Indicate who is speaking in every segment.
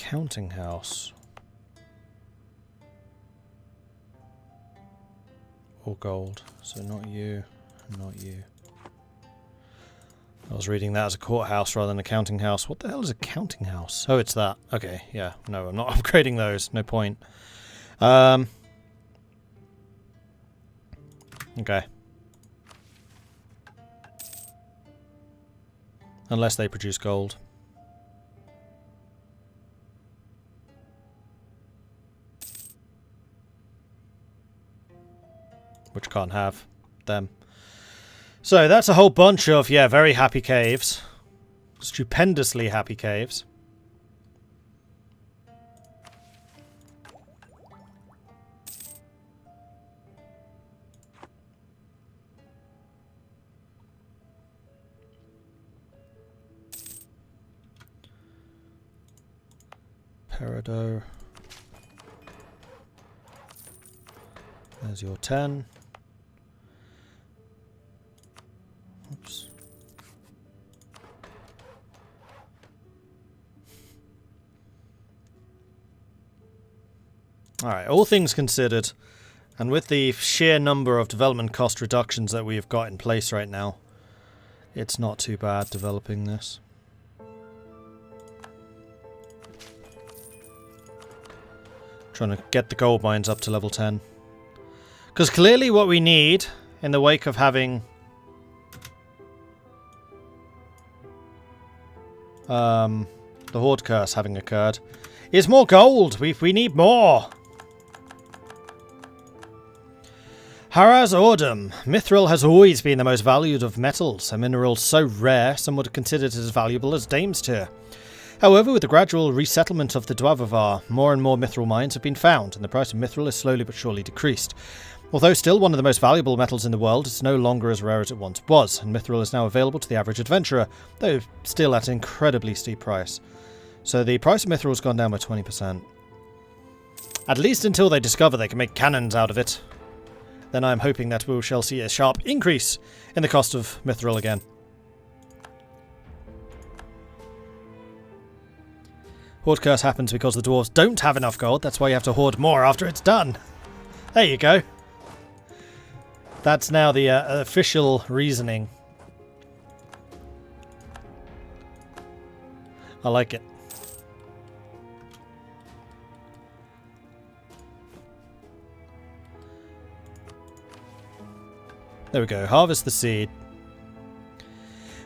Speaker 1: counting house. Or gold. So not you, not you. I was reading that as a courthouse rather than a counting house. What the hell is a counting house? Oh, it's that. Okay, yeah. No, I'm not upgrading those. No point. Okay. Unless they produce gold. Which can't have them. So that's a whole bunch of, yeah, very happy caves. Stupendously happy caves. Peridot. There's your 10. Oops. Alright, all things considered, and with the sheer number of development cost reductions that we have got in place right now, it's not too bad developing this. Trying to get the gold mines up to level 10. Because clearly what we need, in the wake of having the Horde Curse having occurred, is more gold. We need more. Haraz Ordum. Mithril has always been the most valued of metals, a mineral so rare some would consider it as valuable as Dame's Tear. However, with the gradual resettlement of the Dwarves, more and more mithril mines have been found, and the price of mithril is slowly but surely decreased. Although still one of the most valuable metals in the world, it's no longer as rare as it once was, and mithril is now available to the average adventurer, though still at an incredibly steep price. So the price of mithril has gone down by 20%. At least until they discover they can make cannons out of it. Then I'm hoping that we shall see a sharp increase in the cost of mithril again. Horde Curse happens because the dwarves don't have enough gold, that's why you have to hoard more after it's done. There you go. That's now the official reasoning. I like it. There we go. Harvest the seed.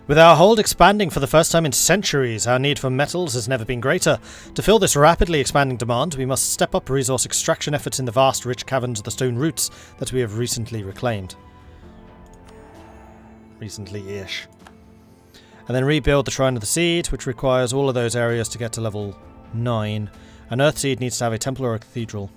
Speaker 1: With our hold expanding for the first time in centuries, our need for metals has never been greater. To fill this rapidly expanding demand, we must step up resource extraction efforts in the vast, rich caverns of the stone roots that we have recently reclaimed. Recently-ish. And then rebuild the Shrine of the Seed, which requires all of those areas to get to level 9. An Earthseed needs to have a temple or a cathedral.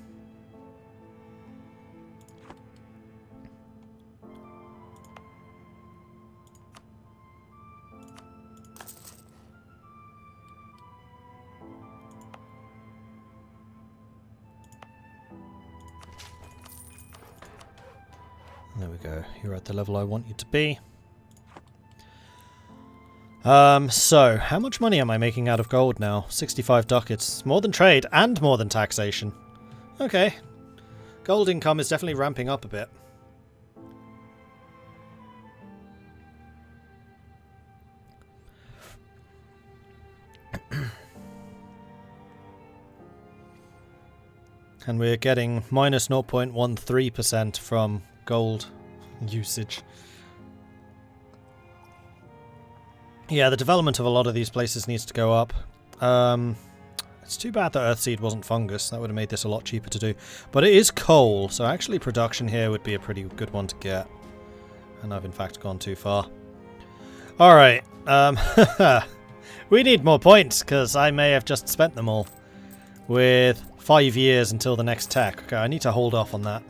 Speaker 1: There we go. You're at the level I want you to be. So, how much money am I making out of gold now? 65 ducats. More than trade and more than taxation. Okay. Gold income is definitely ramping up a bit. And we're getting minus 0.13% from gold usage. Yeah, the development of a lot of these places needs to go up. It's too bad that Earthseed wasn't fungus. That would have made this a lot cheaper to do. But it is coal, so actually production here would be a pretty good one to get. And I've in fact gone too far. Alright, we need more points, because I may have just spent them all. With 5 years until the next tech. Okay, I need to hold off on that.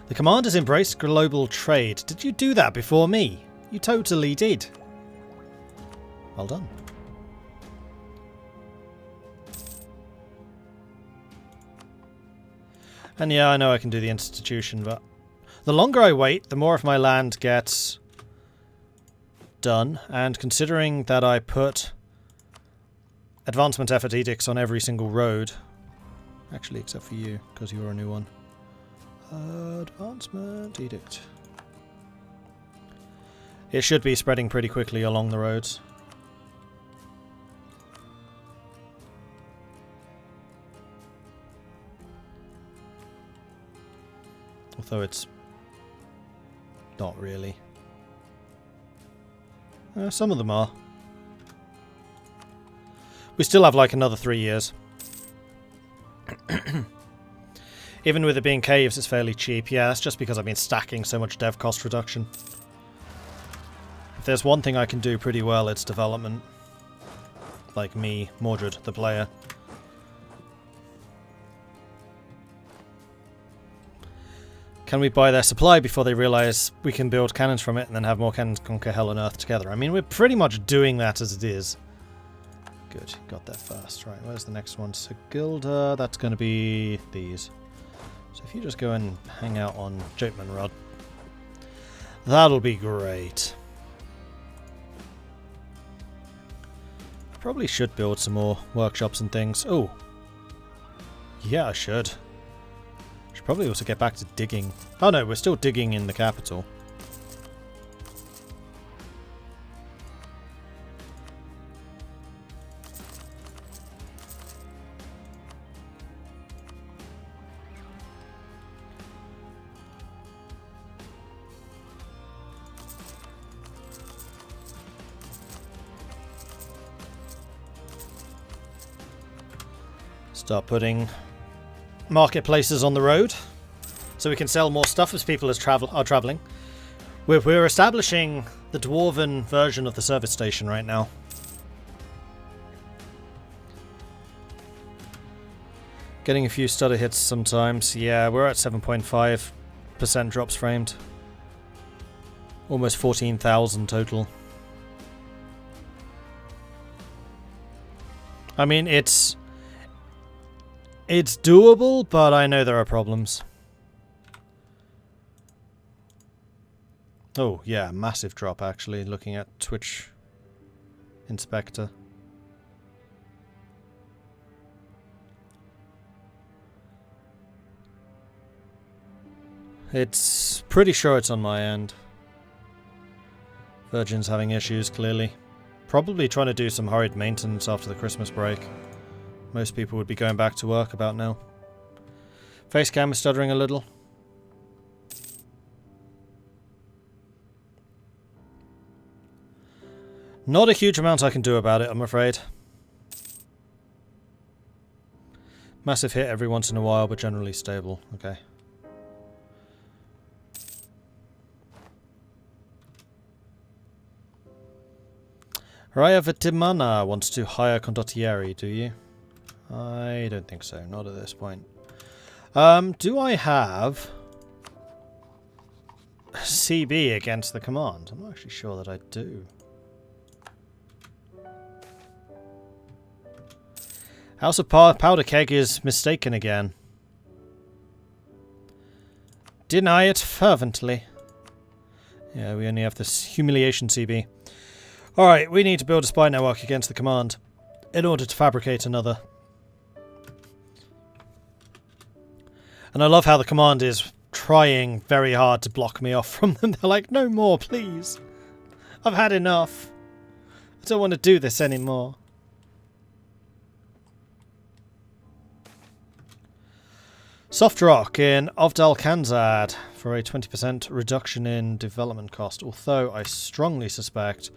Speaker 1: The command has embraced global trade. Did you do that before me? You totally did. Well done. And yeah, I know I can do the institution, but the longer I wait, the more of my land gets done. And considering that I put advancement effort edicts on every single road. Actually, except for you, because you're a new one. Advancement edict. It should be spreading pretty quickly along the roads. Although it's not really. Some of them are. We still have like another 3 years. Even with it being caves, it's fairly cheap. Yeah, that's just because I've been stacking so much dev cost reduction. If there's one thing I can do pretty well, it's development. Like me, Mordred, the player. Can we buy their supply before they realise we can build cannons from it and then have more cannons conquer hell and earth together? I mean, we're pretty much doing that as it is. Good, got there first. Right, where's the next one? Sigilda, that's going to be these. So if you just go and hang out on Joteman Rod, that'll be great. Probably should build some more workshops and things. Oh, yeah, I should. Should probably also get back to digging. Oh no, we're still digging in the capital. Start putting marketplaces on the road so we can sell more stuff as people are traveling. We're establishing the Dwarven version of the service station right now. Getting a few stutter hits sometimes. Yeah, we're at 7.5% drops framed. Almost 14,000 total. I mean, it's doable, but I know there are problems. Oh, yeah, massive drop, actually, looking at Twitch Inspector. It's pretty sure it's on my end. Virgin's having issues, clearly. Probably trying to do some hurried maintenance after the Christmas break. Most people would be going back to work about now. Facecam is stuttering a little. Not a huge amount I can do about it, I'm afraid. Massive hit every once in a while, but generally stable. Okay. Raya Vitimana wants to hire condottieri, do you? I don't think so, not at this point. Do I have CB against the command? I'm not actually sure that I do. House of Powder Keg is mistaken again. Deny it fervently. Yeah, we only have this humiliation CB. Alright, we need to build a spy network against the command in order to fabricate another. And I love how the command is trying very hard to block me off from them. They're like, no more, please. I've had enough. I don't want to do this anymore. Soft rock in Ovdal Kanzad for a 20% reduction in development cost. Although I strongly suspect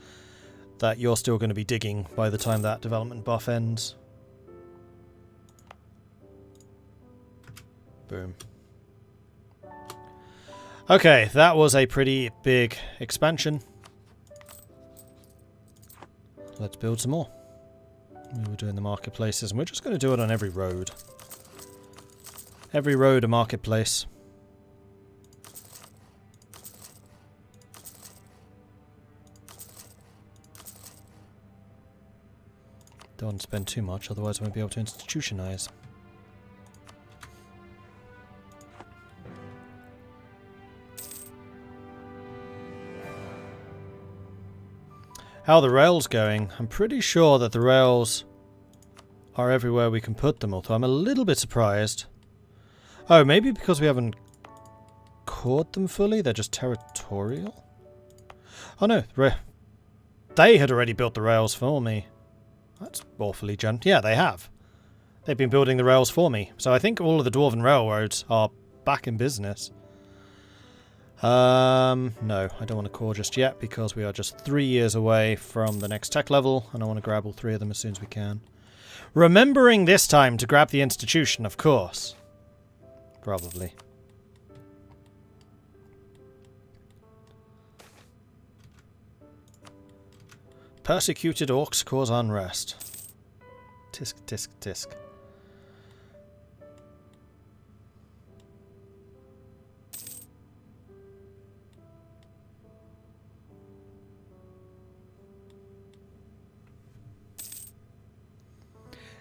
Speaker 1: that you're still going to be digging by the time that development buff ends. Boom. Okay, that was a pretty big expansion. Let's build some more. We were doing the marketplaces, and we're just going to do it on every road. Every road a marketplace. Don't want to spend too much, otherwise I won't be able to institutionize. How are the rails going? I'm pretty sure that the rails are everywhere we can put them, although I'm a little bit surprised. Oh, maybe because we haven't cored them fully? They're just territorial? Oh no, they had already built the rails for me. That's awfully gentle. Yeah, they have. They've been building the rails for me. So I think all of the Dwarven railroads are back in business. No, I don't want to core just yet because we are just 3 years away from the next tech level and I want to grab all 3 of them as soon as we can. Remembering this time to grab the institution, of course. Probably. Persecuted orcs cause unrest. Tisk, tisk, tisk.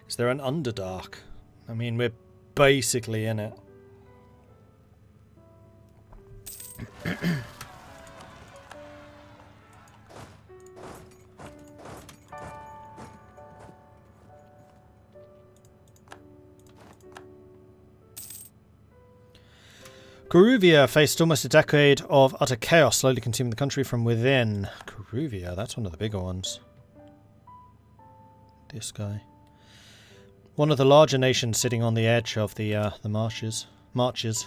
Speaker 1: Is there an Underdark? I mean, we're basically in it. Coruvia faced almost a decade of utter chaos, slowly consuming the country from within. Coruvia, that's one of the bigger ones. This guy. One of the larger nations sitting on the edge of the marches.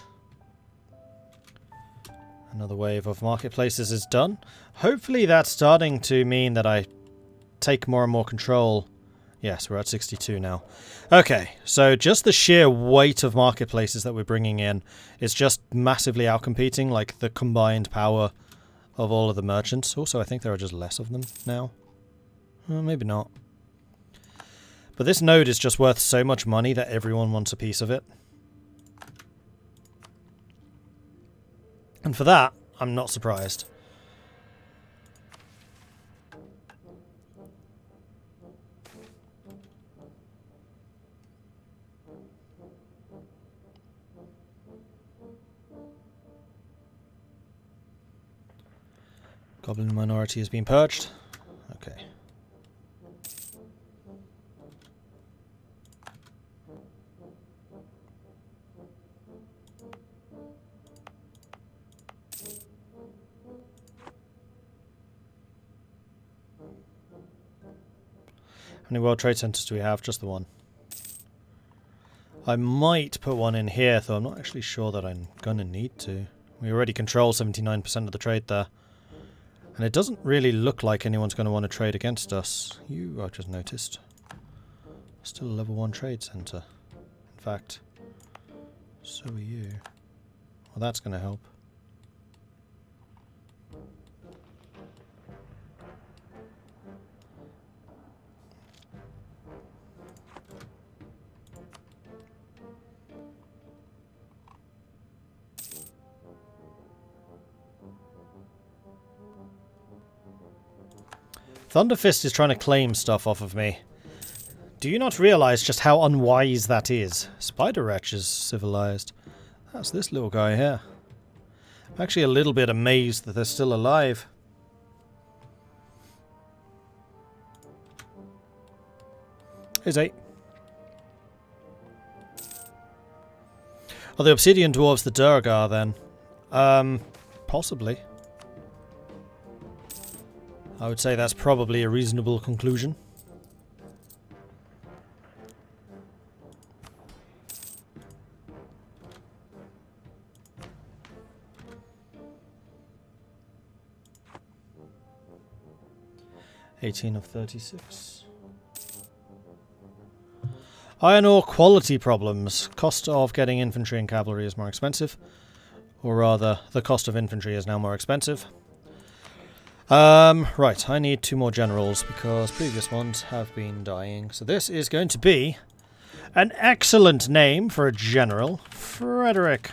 Speaker 1: Another wave of marketplaces is done. Hopefully that's starting to mean that I take more and more control. Yes, we're at 62 now. Okay, so just the sheer weight of marketplaces that we're bringing in is just massively outcompeting, like, the combined power of all of the merchants. Also, I think there are just less of them now. Maybe not. But this node is just worth so much money that everyone wants a piece of it. And for that, I'm not surprised. Goblin minority has been purged. Okay. How many World Trade Centers do we have? Just the one. I might put one in here, though I'm not actually sure that I'm gonna need to. We already control 79% of the trade there. And it doesn't really look like anyone's going to want to trade against us. You, I've just noticed. Still a level 1 trade center. In fact, so are you. Well, that's going to help. Thunderfist is trying to claim stuff off of me. Do you not realize just how unwise that is? Spider Wretch is civilized. That's this little guy here. I'm actually a little bit amazed that they're still alive. Here's 8. Are the Obsidian Dwarves the Durgar then? Possibly. I would say that's probably a reasonable conclusion. (18 of 36). Iron ore quality problems. Cost of getting infantry and cavalry is more expensive. Or rather, the cost of infantry is now more expensive. Right, I need 2 more generals because previous ones have been dying. So this is going to be an excellent name for a general. Frederick.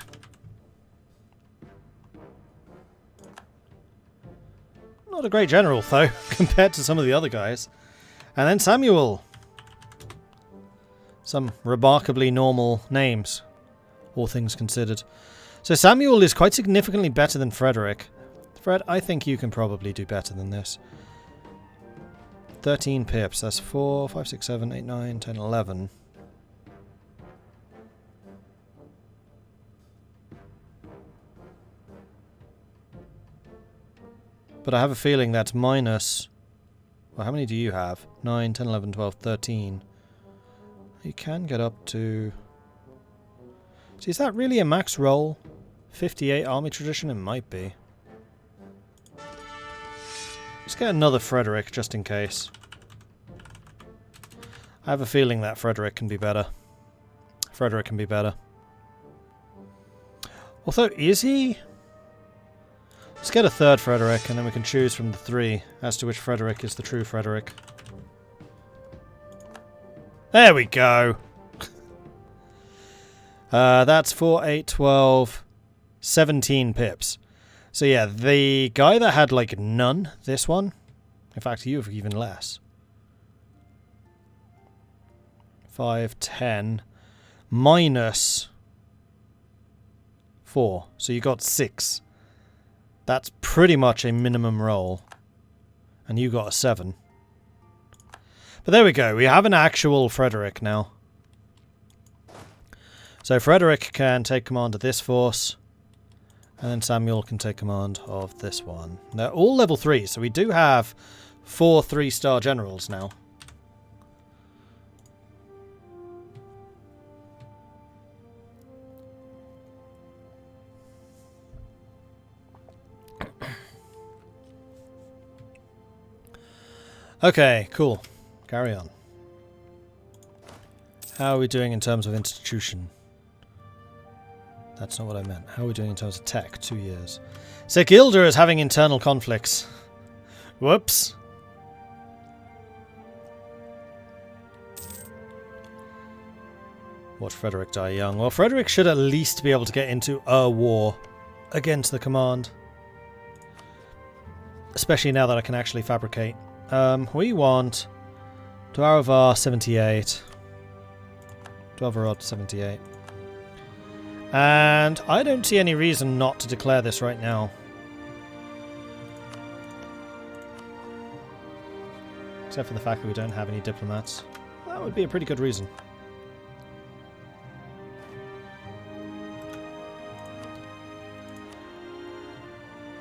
Speaker 1: Not a great general, though, compared to some of the other guys. And then Samuel. Some remarkably normal names, all things considered. So Samuel is quite significantly better than Frederick. Fred, I think you can probably do better than this. 13 pips. That's 4, 5, 6, 7, 8, 9, 10, 11. But I have a feeling that's minus... Well, how many do you have? 9, 10, 11, 12, 13. You can get up to... See, is that really a max roll? 58 army tradition? It might be. Let's get another Frederick, just in case. I have a feeling that Frederick can be better. Frederick can be better. Although, is he? Let's get a third Frederick, and then we can choose from the 3 as to which Frederick is the true Frederick. There we go! That's 4, 8, 12, 17 pips. So yeah, the guy that had like none, this one, in fact you have even less. 5, 10, minus 4. So you got 6. That's pretty much a minimum roll. And you got a 7. But there we go, we have an actual Frederick now. So Frederick can take command of this force. And then Samuel can take command of this one. They're all level 3, so we do have 4 3-star generals now. Okay, cool. Carry on. How are we doing in terms of institution? That's not what I meant. How are we doing in terms of tech? 2 years. Segilda is having internal conflicts. Whoops. Watch Frederick die young. Well, Frederick should at least be able to get into a war against the command. Especially now that I can actually fabricate. We want Dwarvar 78. Dwarvarod 78. And I don't see any reason not to declare this right now. Except for the fact that we don't have any diplomats. That would be a pretty good reason.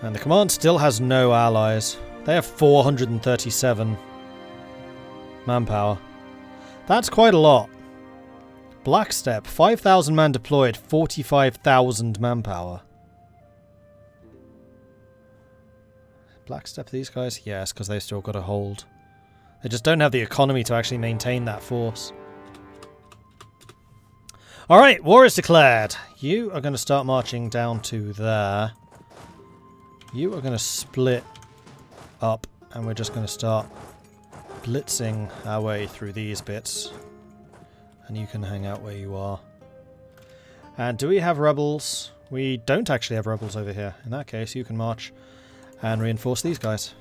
Speaker 1: And the command still has no allies. They have 437 manpower. That's quite a lot. Blackstep, 5,000 man deployed, 45,000 manpower. Blackstep these guys? Yes, because they've still got a hold. They just don't have the economy to actually maintain that force. Alright, war is declared. You are going to start marching down to there. You are going to split up, and we're just going to start blitzing our way through these bits. And you can hang out where you are. And do we have rebels? We don't actually have rebels over here. In that case, you can march and reinforce these guys.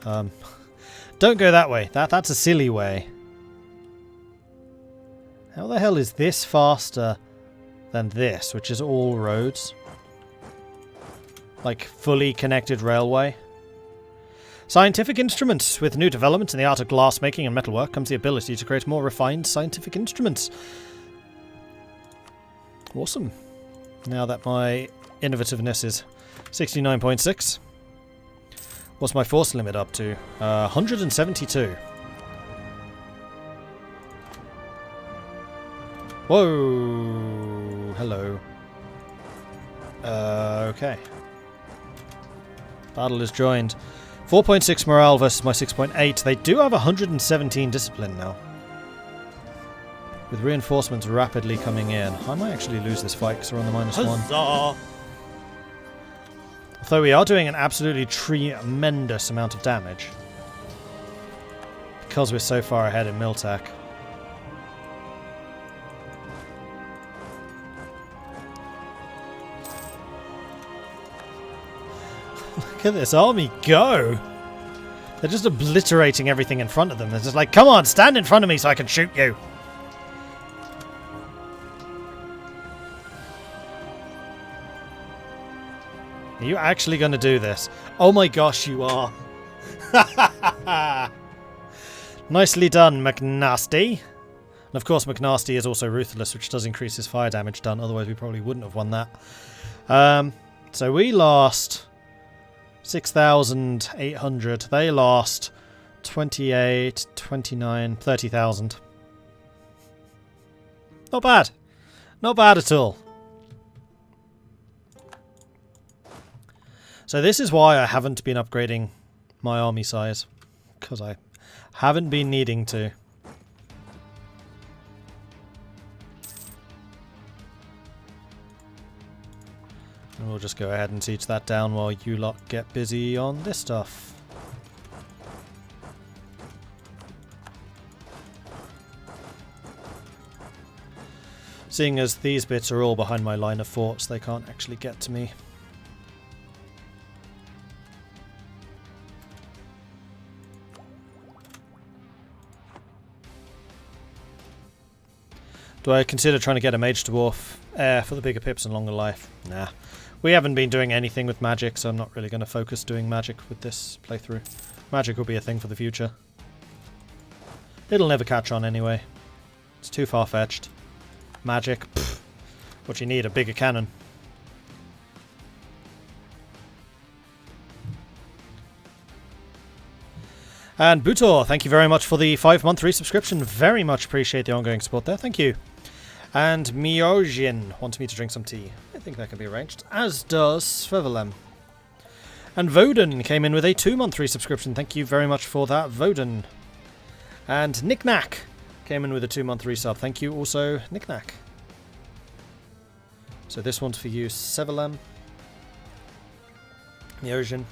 Speaker 1: Don't go that way. That's a silly way. How the hell is this faster than this, which is all roads? Like, fully connected railway? Scientific instruments. With new developments in the art of glassmaking and metalwork comes the ability to create more refined scientific instruments. Awesome. Now that my innovativeness is 69.6. What's my force limit up to? 172. Whoa. Hello. Okay. Battle is joined. 4.6 morale versus my 6.8. They do have 117 discipline now. With reinforcements rapidly coming in. I might actually lose this fight because we're on the -1. Although we are doing an absolutely tremendous amount of damage. Because we're so far ahead in Miltech. Look at this army go! They're just obliterating everything in front of them. They're just like, come on, stand in front of me so I can shoot you! Are you actually going to do this? Oh my gosh, you are! Nicely done, McNasty. And of course McNasty is also ruthless, which does increase his fire damage done, otherwise we probably wouldn't have won that. So we lost 6,800. They lost 28, 29, 30,000. Not bad. Not bad at all. So this is why I haven't been upgrading my army size. Because I haven't been needing to. And we'll just go ahead and siege that down while you lot get busy on this stuff. Seeing as these bits are all behind my line of forts, they can't actually get to me. Do I consider trying to get a mage dwarf for the bigger pips and longer life? Nah. We haven't been doing anything with magic, so I'm not really going to focus doing magic with this playthrough. Magic will be a thing for the future. It'll never catch on anyway. It's too far-fetched. Magic, pfft. What you need, a bigger cannon. And Butor, thank you very much for the 5-month resubscription. Very much appreciate the ongoing support there. Thank you. And Miojin wants me to drink some tea. I think that can be arranged. As does Svevelem. And Voden came in with a 2-month resubscription. Thank you very much for that, Voden. And Knickknack came in with a 2-month resub. Thank you also, Knickknack. So this one's for you, Svevelem. Miojin.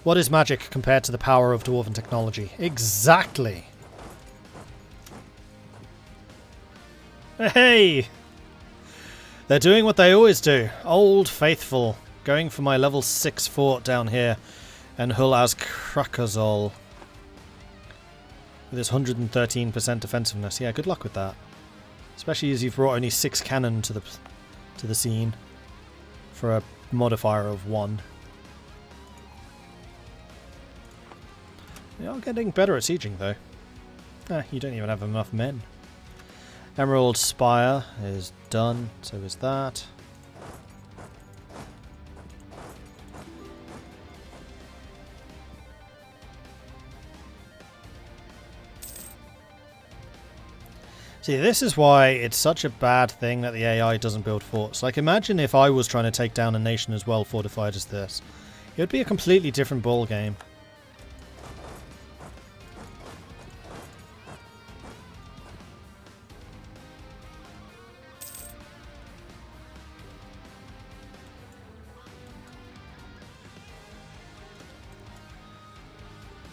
Speaker 1: What is magic compared to the power of dwarven technology? Exactly! Hey! They're doing what they always do. Old Faithful. Going for my level 6 fort down here. And Hull as Krakazol. With his 113% defensiveness. Yeah, good luck with that. Especially as you've brought only 6 cannon to the scene. For a modifier of 1. You're getting better at sieging, though. You don't even have enough men. Emerald Spire is done, so is that. See, this is why it's such a bad thing that the AI doesn't build forts. Like, imagine if I was trying to take down a nation as well fortified as this. It would be a completely different ball game.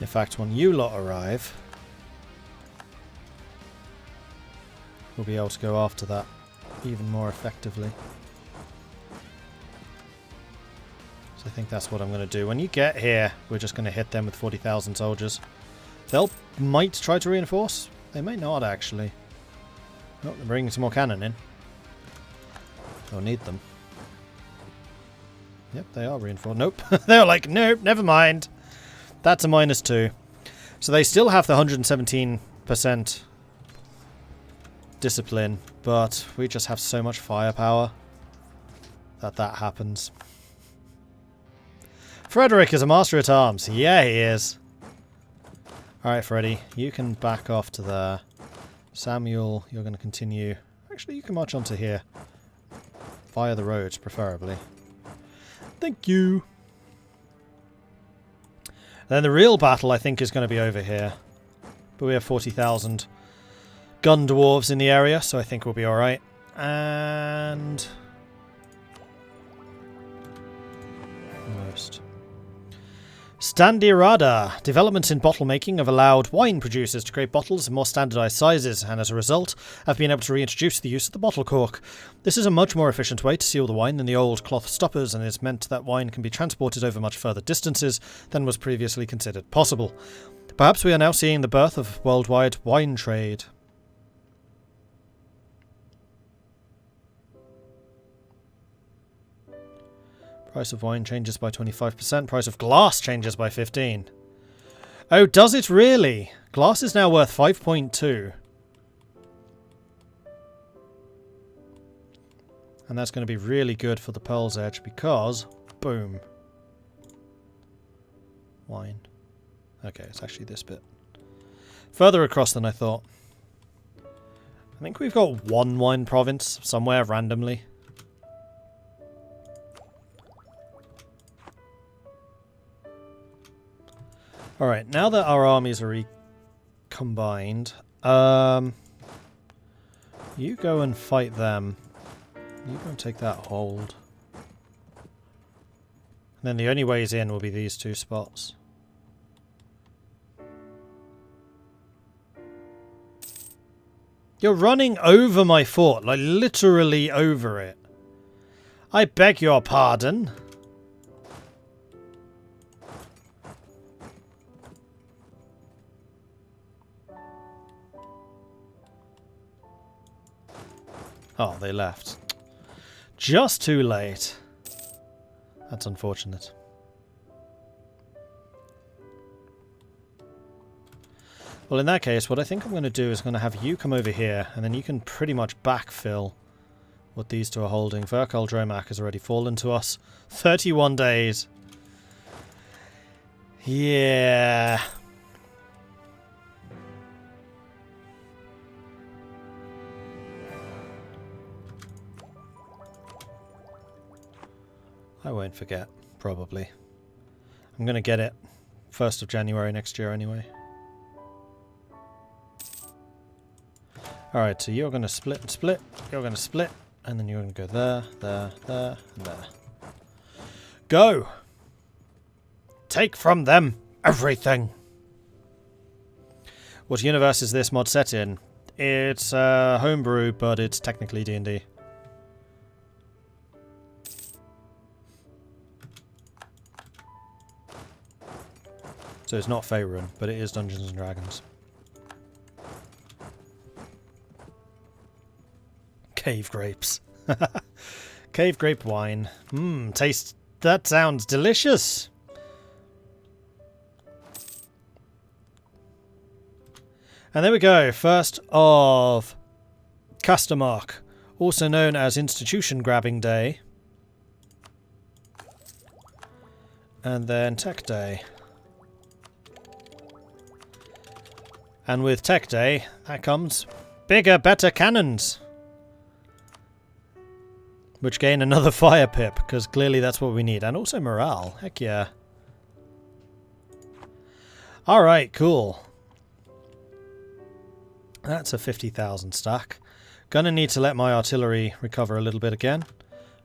Speaker 1: In fact, when you lot arrive, we'll be able to go after that even more effectively. So I think that's what I'm going to do. When you get here, we're just going to hit them with 40,000 soldiers. They'll might try to reinforce. They may not, actually. Oh, they're bringing some more cannon in. They'll need them. Yep, they are reinforced. Nope. They're like, nope, never mind. That's a -2. So they still have the 117% discipline, but we just have so much firepower that happens. Frederick is a master at arms. Yeah, he is. Alright, Freddy, you can back off to there. Samuel, you're going to continue. Actually, you can march onto here. Via the roads, preferably. Thank you. Then the real battle, I think, is going to be over here. But we have 40,000 gun dwarves in the area, so I think we'll be alright. And... almost. Standirada. Developments in bottle making have allowed wine producers to create bottles in more standardized sizes, and as a result, have been able to reintroduce the use of the bottle cork. This is a much more efficient way to seal the wine than the old cloth stoppers, and has meant that wine can be transported over much further distances than was previously considered possible. Perhaps we are now seeing the birth of worldwide wine trade. Price of wine changes by 25%. Price of glass changes by 15%. Oh, does it really? Glass is now worth 5.2. And that's going to be really good for the Pearl's Edge because... Boom. Wine. Okay, it's actually this bit. Further across than I thought. I think we've got one wine province somewhere randomly. Alright, now that our armies are recombined, you go and fight them. You go and take that hold. And then the only ways in will be these two spots. You're running over my fort, like literally over it. I beg your pardon. Oh, they left. Just too late. That's unfortunate. Well, in that case, what I think I'm going to do is going to have you come over here, and then you can pretty much backfill what these two are holding. Verkal Dromak has already fallen to us. 31 days. Yeah. I won't forget, probably. I'm going to get it 1st of January next year anyway. Alright, so you're going to split and split, you're going to split, and then you're going to go there, there, there, and there. Go! Take from them everything! What universe is this mod set in? It's homebrew, but it's technically D&D. So it's not Faerun, but it is Dungeons and Dragons. Cave grapes. Cave grape wine. Mmm, taste. That sounds delicious. And there we go. First of Castermark, also known as Institution Grabbing Day. And then Tech Day. And with Tech Day, that comes bigger, better cannons. Which gain another fire pip, because clearly that's what we need. And also morale. Heck yeah. Alright, cool. That's a 50,000 stack. Gonna need to let my artillery recover a little bit again.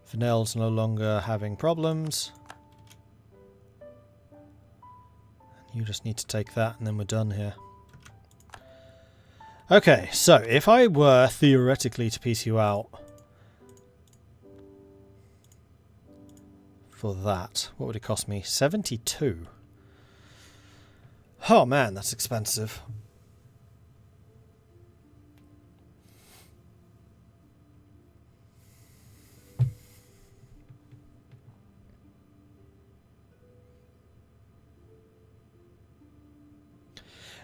Speaker 1: Fennell's no longer having problems. You just need to take that and then we're done here. Okay, so if I were theoretically to piece you out for that, what would it cost me? 72. Oh man, that's expensive.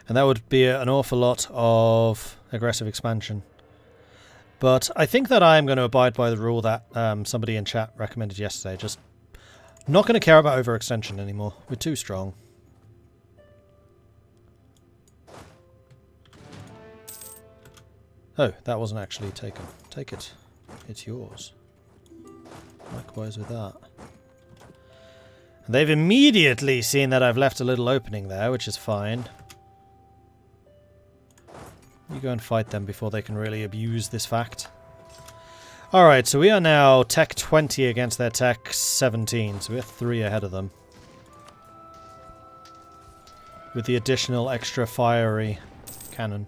Speaker 1: And that would be an awful lot of aggressive expansion. But I think that I am going to abide by the rule that somebody in chat recommended yesterday. Just not going to care about overextension anymore. We're too strong. Oh, that wasn't actually taken. Take it. It's yours. Likewise with that. And they've immediately seen that I've left a little opening there, which is fine. You go and fight them before they can really abuse this fact. Alright, so we are now Tech 20 against their Tech 17, so we're 3 ahead of them. With the additional extra fiery cannon.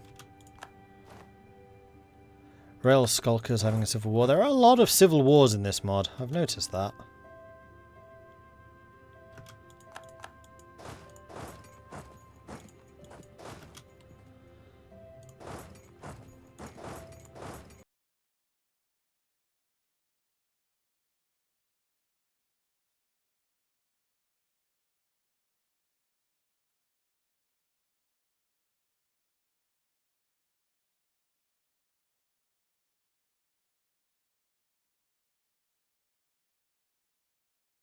Speaker 1: Rail Skulkers having a civil war. There are a lot of civil wars in this mod, I've noticed that.